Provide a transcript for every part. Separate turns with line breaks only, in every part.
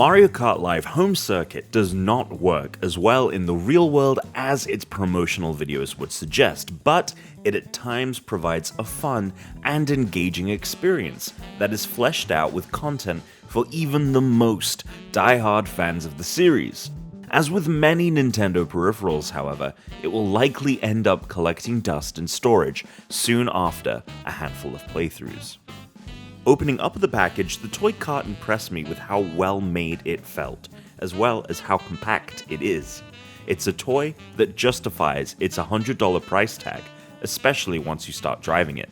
Mario Kart Live Home Circuit does not work as well in the real world as its promotional videos would suggest, but it at times provides a fun and engaging experience that is fleshed out with content for even the most die-hard fans of the series. As with many Nintendo peripherals, however, it will likely end up collecting dust and storage soon after a handful of playthroughs. Opening up the package, the toy cart impressed me with how well made it felt, as well as how compact it is. It's a toy that justifies its $100 price tag, especially once you start driving it.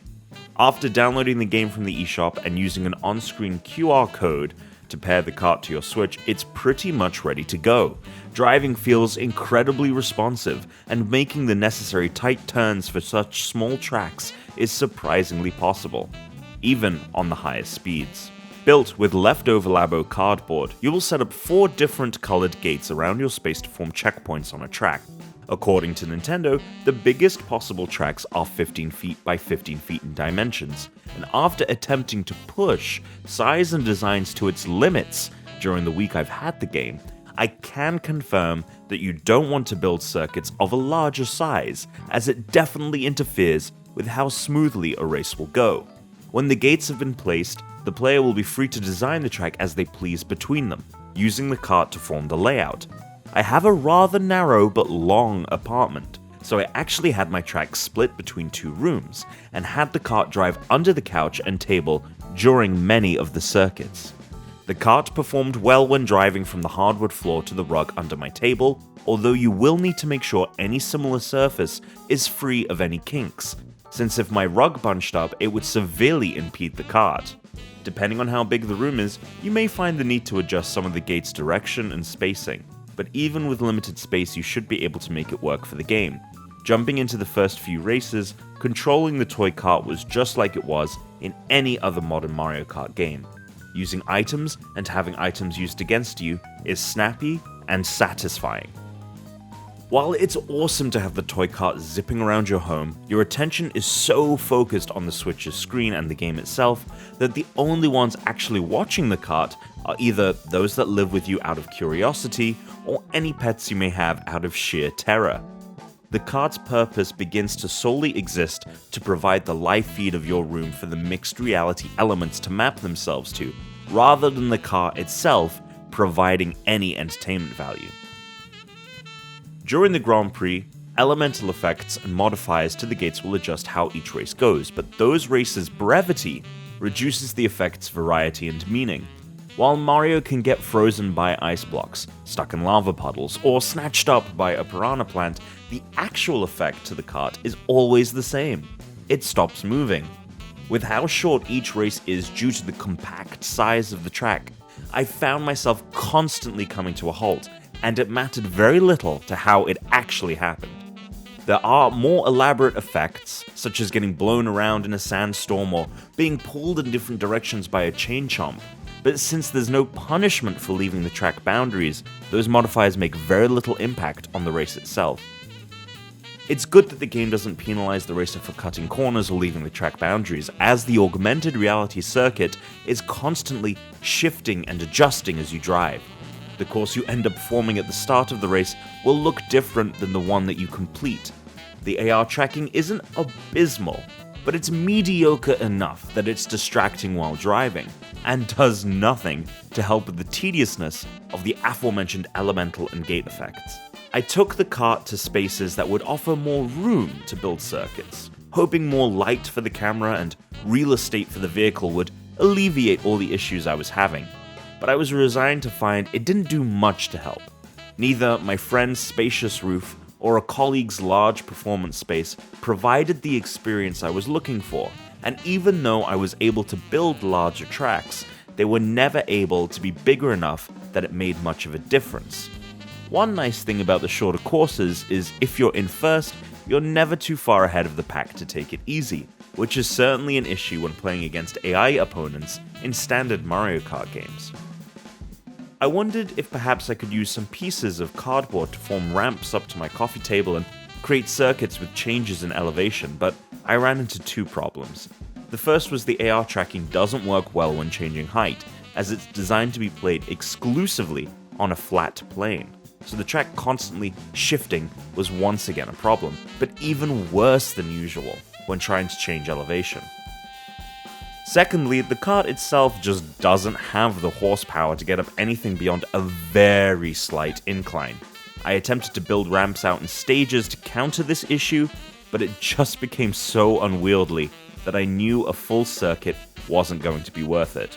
After downloading the game from the eShop and using an on-screen QR code to pair the cart to your Switch, it's pretty much ready to go. Driving feels incredibly responsive, and making the necessary tight turns for such small tracks is surprisingly possible, even on the highest speeds. Built with leftover Labo cardboard, you will set up 4 different colored gates around your space to form checkpoints on a track. According to Nintendo, the biggest possible tracks are 15 feet by 15 feet in dimensions, and after attempting to push size and designs to its limits during the week I've had the game, I can confirm that you don't want to build circuits of a larger size, as it definitely interferes with how smoothly a race will go. When the gates have been placed, the player will be free to design the track as they please between them, using the cart to form the layout. I have a rather narrow but long apartment, so I actually had my track split between 2 rooms, and had the cart drive under the couch and table during many of the circuits. The cart performed well when driving from the hardwood floor to the rug under my table, although you will need to make sure any similar surface is free of any kinks, since if my rug bunched up, it would severely impede the cart. Depending on how big the room is, you may find the need to adjust some of the gate's direction and spacing, but even with limited space, you should be able to make it work for the game. Jumping into the first few races, controlling the toy cart was just like it was in any other modern Mario Kart game. Using items and having items used against you is snappy and satisfying. While it's awesome to have the toy cart zipping around your home, your attention is so focused on the Switch's screen and the game itself that the only ones actually watching the cart are either those that live with you out of curiosity or any pets you may have out of sheer terror. The cart's purpose begins to solely exist to provide the live feed of your room for the mixed reality elements to map themselves to, rather than the cart itself providing any entertainment value. During the Grand Prix, elemental effects and modifiers to the gates will adjust how each race goes, but those races' brevity reduces the effect's variety and meaning. While Mario can get frozen by ice blocks, stuck in lava puddles, or snatched up by a piranha plant, the actual effect to the cart is always the same. It stops moving. With how short each race is due to the compact size of the track, I found myself constantly coming to a halt, and it mattered very little to how it actually happened. There are more elaborate effects, such as getting blown around in a sandstorm or being pulled in different directions by a chain chomp, but since there's no punishment for leaving the track boundaries, those modifiers make very little impact on the race itself. It's good that the game doesn't penalize the racer for cutting corners or leaving the track boundaries, as the augmented reality circuit is constantly shifting and adjusting as you drive. The course you end up forming at the start of the race will look different than the one that you complete. The AR tracking isn't abysmal, but it's mediocre enough that it's distracting while driving, and does nothing to help with the tediousness of the aforementioned elemental and gate effects. I took the cart to spaces that would offer more room to build circuits, hoping more light for the camera and real estate for the vehicle would alleviate all the issues I was having. But I was resigned to find it didn't do much to help. Neither my friend's spacious roof or a colleague's large performance space provided the experience I was looking for, and even though I was able to build larger tracks, they were never able to be bigger enough that it made much of a difference. One nice thing about the shorter courses is if you're in first, you're never too far ahead of the pack to take it easy, which is certainly an issue when playing against AI opponents in standard Mario Kart games. I wondered if perhaps I could use some pieces of cardboard to form ramps up to my coffee table and create circuits with changes in elevation, but I ran into 2 problems. The first was the AR tracking doesn't work well when changing height, as it's designed to be played exclusively on a flat plane. So the track constantly shifting was once again a problem, but even worse than usual when trying to change elevation. Secondly, the kart itself just doesn't have the horsepower to get up anything beyond a very slight incline. I attempted to build ramps out in stages to counter this issue, but it just became so unwieldy that I knew a full circuit wasn't going to be worth it.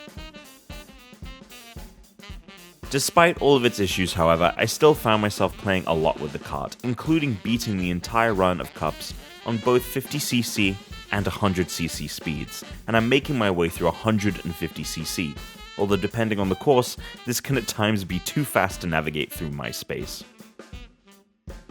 Despite all of its issues, however, I still found myself playing a lot with the kart, including beating the entire run of cups on both 50cc and 100cc speeds, and I'm making my way through 150cc, although depending on the course, this can at times be too fast to navigate through my space.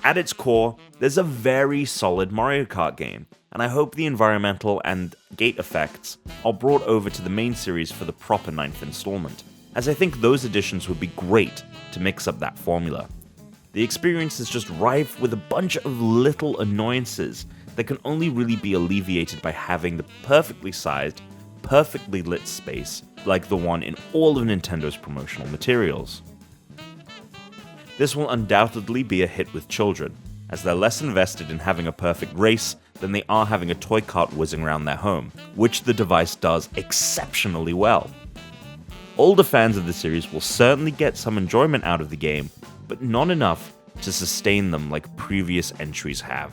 At its core, there's a very solid Mario Kart game, and I hope the environmental and gate effects are brought over to the main series for the proper 9th installment, as I think those additions would be great to mix up that formula. The experience is just rife with a bunch of little annoyances that can only really be alleviated by having the perfectly sized, perfectly lit space like the one in all of Nintendo's promotional materials. This will undoubtedly be a hit with children, as they're less invested in having a perfect race than they are having a toy kart whizzing around their home, which the device does exceptionally well. Older fans of the series will certainly get some enjoyment out of the game, but not enough to sustain them like previous entries have.